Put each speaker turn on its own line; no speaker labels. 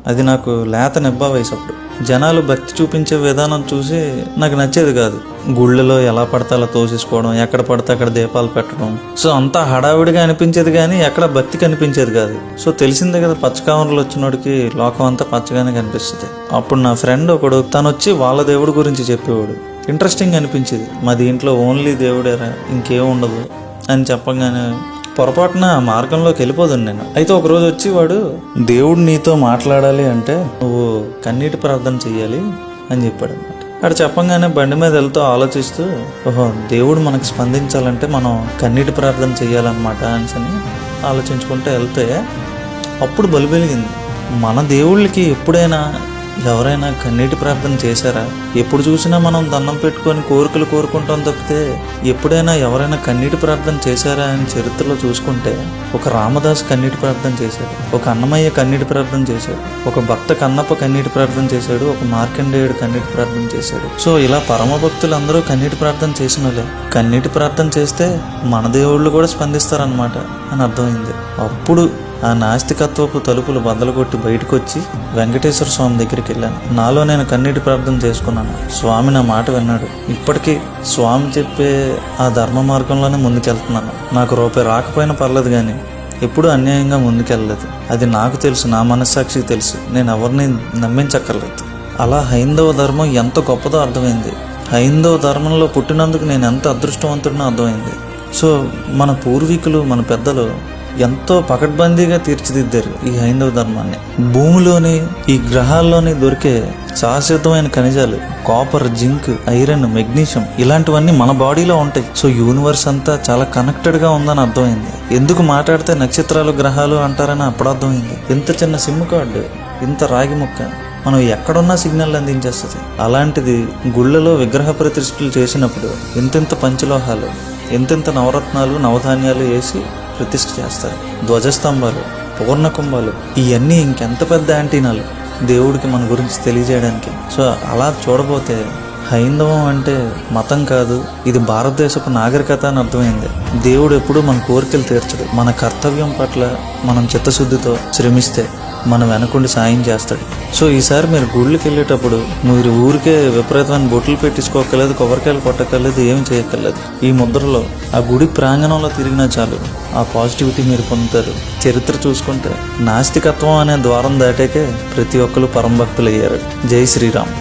అది నాకు లేత నిబ్బా వయసు. అప్పుడు జనాలు భక్తి చూపించే విధానం చూసి నాకు నచ్చేది కాదు. గుళ్ళలో ఎలా పడితే అలా తోసేసుకోవడం, ఎక్కడ పడితే అక్కడ దీపాలు పెట్టడం, సో అంతా హడావిడిగా అనిపించేది కానీ ఎక్కడ భక్తి కనిపించేది కాదు. సో తెలిసిందే కదా, పచ్చకామరులు వచ్చినోడికి లోకం అంతా పచ్చగానే కనిపిస్తుంది. అప్పుడు నా ఫ్రెండ్ ఒకడు తను వచ్చి వాళ్ళ దేవుడి గురించి చెప్పేవాడు. ఇంట్రెస్టింగ్ అనిపించేది. మా దీంట్లో ఓన్లీ దేవుడేరా, ఇంకేం ఉండదు అని చెప్పగానే పొరపాటున మార్గంలోకి వెళ్ళిపోదును నేను. అయితే ఒకరోజు వచ్చి వాడు, దేవుడు నీతో మాట్లాడాలి అంటే నువ్వు కన్నీటి ప్రార్థన చెయ్యాలి అని చెప్పాడు అనమాట. అక్కడ చెప్పంగానే బండి మీద వెళ్తూ ఆలోచిస్తూ, ఓహో దేవుడు మనకు స్పందించాలంటే మనం కన్నీటి ప్రార్థన చెయ్యాలన్నమాట అని ఆలోచించుకుంటూ వెళ్తే అప్పుడు బలి వెలిగింది. మన దేవుళ్ళకి ఎప్పుడైనా ఎవరైనా కన్నీటి ప్రార్థన చేశారా? ఎప్పుడు చూసినా మనం దండం పెట్టుకొని కోరికలు కోరుకుంటాం తప్పితే ఎప్పుడైనా ఎవరైనా కన్నీటి ప్రార్థన చేశారా అని చరిత్రలో చూసుకుంటే ఒక రామదాసు కన్నీటి ప్రార్థన చేశాడు, ఒక అన్నమయ్య కన్నీటి ప్రార్థన చేశాడు, ఒక భక్త కన్నప్ప కన్నీటి ప్రార్థన చేశాడు, ఒక మార్కండేయుడు కన్నీటి ప్రార్థన చేశాడు. సో ఇలా పరమ భక్తులు అందరూ కన్నీటి ప్రార్థన చేసిన వాళ్ళే. కన్నీటి ప్రార్థన చేస్తే మన దేవుళ్ళు కూడా స్పందిస్తారనమాట అని అర్థమైంది. అప్పుడు ఆ నాస్తికత్వపు తలుపులు బద్దలు కొట్టి బయటకు వచ్చి వెంకటేశ్వర స్వామి దగ్గరికి వెళ్ళాను. నాలో నేను కన్నీటి ప్రార్థన చేసుకున్నాను. స్వామి నా మాట విన్నాడు. ఇప్పటికీ స్వామి చెప్పే ఆ ధర్మ మార్గంలోనే ముందుకెళ్తున్నాను. నాకు రూపాయి రాకపోయినా పర్లేదు కానీ ఎప్పుడూ అన్యాయంగా ముందుకెళ్ళలేదు. అది నాకు తెలుసు, నా మనస్సాక్షికి తెలుసు. నేను ఎవరిని నమ్మించక్కర్లేదు. అలా హైందవ ధర్మం ఎంత గొప్పదో అర్థమైంది. హైందవ ధర్మంలో పుట్టినందుకు నేను ఎంత అదృష్టవంతుడినో అర్థమైంది. సో మన పూర్వీకులు, మన పెద్దలు ఎంతో పకడ్బందీగా తీర్చిదిద్దారు ఈ హైందవ ధర్మాన్ని. భూమిలోని, ఈ గ్రహాల్లోని దొరికే శాశ్వతమైన ఖనిజాలు కాపర్, జింక్, ఐరన్, మెగ్నీషియం ఇలాంటివన్నీ మన బాడీలో ఉంటాయి. సో యూనివర్స్ అంతా చాలా కనెక్టెడ్గా ఉందని అర్థమైంది. ఎందుకు మాట్లాడితే నక్షత్రాలు, గ్రహాలు అంటారని అప్పుడు అర్థమైంది. ఇంత చిన్న సిమ్ కార్డు, ఇంత రాగి ముక్క మనం ఎక్కడున్నా సిగ్నల్ అందించేస్తుంది. అలాంటిది గుళ్ళలో విగ్రహ ప్రతిష్ఠలు చేసినప్పుడు ఇంతింత పంచలోహాలు, ఇంతింత నవరత్నాలు, నవధాన్యాలు వేసి ప్రతిష్ఠ చేస్తారు. ధ్వజస్తంభాలు, పూర్ణకుంభాలు, ఇవన్నీ ఇంకెంత పెద్ద యాంటీనాలు దేవుడికి మన గురించి తెలియజేయడానికి. సో అలా చూడబోతే హైందవం అంటే మతం కాదు, ఇది భారతదేశపు నాగరికత అని అర్థమైంది. దేవుడు ఎప్పుడూ మన కోరికలు తీర్చడు. మన కర్తవ్యం పట్ల మనం చిత్తశుద్ధితో శ్రమిస్తే మనం వెనకుండి సాయం చేస్తాడు. సో ఈసారి మీరు గుళ్ళకి వెళ్ళేటప్పుడు మీరు ఊరికే విపరీతమైన బొట్లు పెట్టించుకోకర్లేదు, కొబ్బరికాయలు కొట్టక్కర్లేదు, ఏమి చేయక్కర్లేదు. ఈ ముద్రలో ఆ గుడి ప్రాంగణంలో తిరిగినా చాలు ఆ పాజిటివిటీ మీరు పొందుతారు. చరిత్ర చూసుకుంటే నాస్తికత్వం అనే ద్వారం దాటాకే ప్రతి ఒక్కరు పరమభక్తులు అయ్యారు. జై శ్రీరామ్.